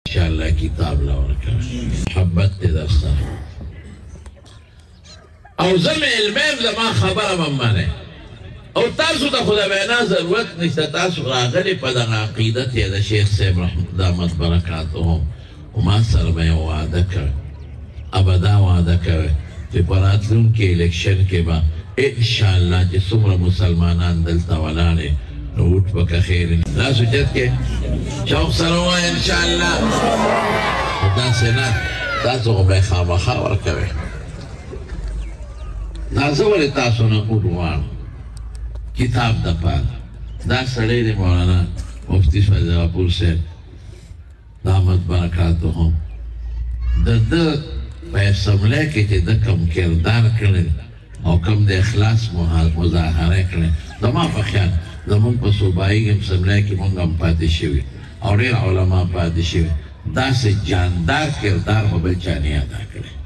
انشاءاللہ کتاب لورکا محبت تی در سر او زم علمیم زمان خبر ممانه او تاسو تا خدا بینا ضرورت نشتا تاسو راغلی پا دا عقیدت یا دا شیخ صاحب رحمت دامت برکاتهم و ما سر میں وعده کر ابدا وعده کر چی پراتلون کے الیکشن کے با انشاءاللہ چی سمر مسلمانان دلتا ولانے نوٹ بکا خیر لا سجد کے چوک سروا انشاءاللہ خدا سنا تاسو غبای خواب خاور کوئے نازولی تاسو نا اڈوان کتاب دا پار دا سڑی دی مولانا مفتی فضل غفور سے دامت برکاتو ہم دا پیسملے کے چی دا کم کردار کرنے او کم دا اخلاص مظاہرے کرنے دا ما پخیان دا من پا صوبائی گم سملے کی منگم پاتی شوی اور دیر علماء پاتی شوی دا سے جاندار کردار ببلچانی ادا کرنے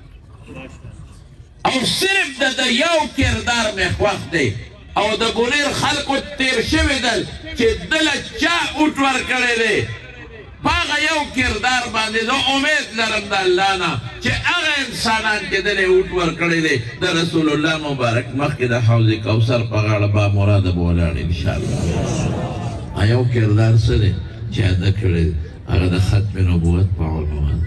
او صرف دا یو کردار میں وقت دے او دا بولیر خلقو تیر شوی دل چی دل چا اٹور کرے دے باغا یو کردار باندے دو امید لرم دا اللہ نا چی اغا انسانان کے دلے اٹور کرے دے دا رسول اللہ مبارک مخی دا حوض کوثر پغاڑ با مراد بولان انشاءاللہ ایو کردار سلے چی ادا کرے دے اغا دا ختم نبوت پا عنوان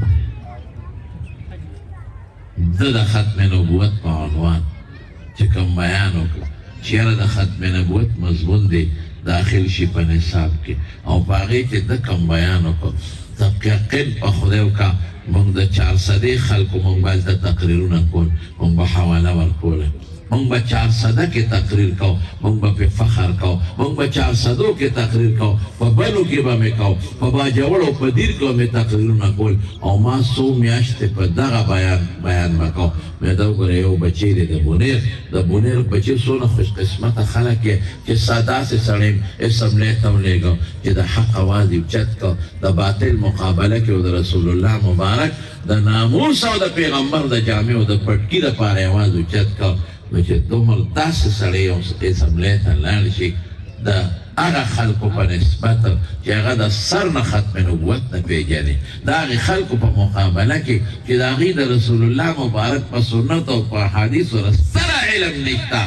دا ختم نبوت پا عنوان چی کم بیانو کر چیارا دا ختم نبوت مضمون دے داخل شی پا نصاب کے او پاگئی تی دا کم بیانو کو تقیقین پا خودیو کا منگ دا 400 خلقو منگ بالتا تقریرونا کون منگ با حوالا ورکولا منگ با 400 کے تقریر کاؤ منگ با پی فخر کاؤ منگ با 400 کے تقریر کاؤ پا بلو کی با میں کاؤ پا با جوڑو پا دیر کاؤ میں تقریرونا کول او ما سو میاشت پا داغا بیان با کاؤ میں داو گره یو بچی دی دا بونیر بچی سونا خوش قسمت خلق ہے کہ سادا سے سڑیم اسم لیتاو لے گاو کہ دا حق آوازی چت کا دا باطل مقابلہ کی دا رسول اللہ مبارک دا ناموس و دا پیغمبر دا جامع و دا پٹکی دا پار آوازی چت کا وچه دومر داس سڑی اسم لیتا لانشی دا آغا خلقو پا نسبت چی آغا دا سر نا ختم نبوت نا پیجانی دا آغا خلقو پا مقابلہ کی چی دا آغی دا رسول اللہ مبارک پا سنت و پا حدیث و رسل علم نکتا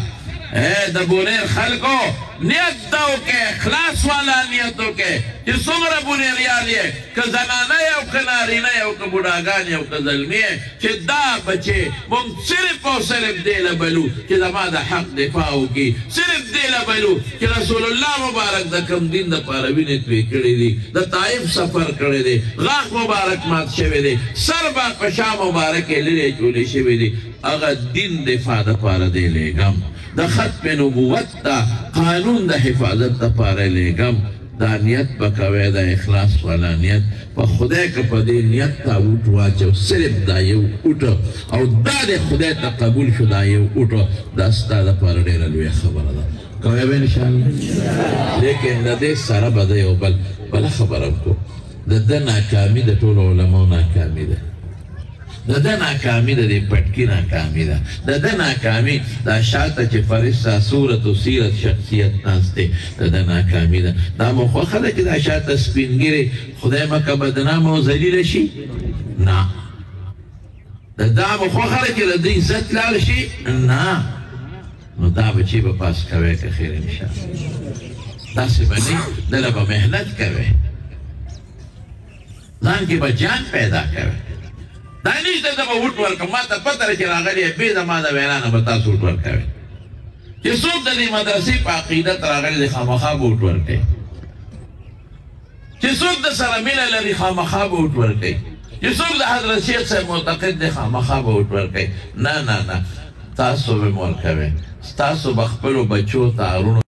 دا بونیر خلقو نیت داو کے اخلاص والا نیتو کے چی سمر بونیر یالی ہے کہ زنانہ یو کہ نارینہ یو کہ بڑاگان یو کہ ظلمی ہے چی دا بچے من صرف و صرف دیل بلو چی دا ما دا حق دفاعو کی صرف دیل بلو چی رسول اللہ مبارک دا کم دین دا پاروینت وی کردی دی دا طائف سفر کردی دی غاق مبارک مات شوی دی سر با قشا مبارک لیلے چولی شوی دی اگر دین دفاع دا پار دے لے گم دا ختم نبوت دا قانون دا حفاظت دا پارے لے گم دا نیت بکوے دا اخلاص والا نیت پا خدای کا پا دے نیت تا اوٹو آچو صرف دا یو اوٹو او دا دے خدای تا قبول شو دا یو اوٹو دا ستا دا پارے دے رلوی خبر دا کوئے بے انشاءاللہ لیکن دا دے سارا با دا یو بلا خبرم کو دا ناکامی دا طول علماء ناکامی دا دا ناکامی دا دی پٹکی ناکامی دا دا ناکامی دا شاعتا چی فرستا صورت و سیرت شخصیت ناستے دا ناکامی دا مخوخ دا چی دا شاعتا سپینگیری خدای مکا بدنام و زلیل شی نا دا مخوخ دا چی دا دی عزت لال شی نا نو دا بچی با پاس کوئے که خیر انشاءاللہ دا سی بنی دل با محنت کوئے زان کی با جان پیدا کوئے دانیش دا با اوٹ ورکا ما تا پتر چی راغلی ہے بید ما دا ویلانا بتاس اوٹ ورکا ہے چی سوک دا دی مدرسی پا عقیدت راغلی دی خامخواب اوٹ ورکا ہے چی سوک دا سرمیل لدی خامخواب اوٹ ورکا ہے چی سوک دا حضرت شیخ سے معتقد دی خامخواب اوٹ ورکا ہے نا نا نا تاسو بے مورکا ہے تاسو بخپلو بچو تارونو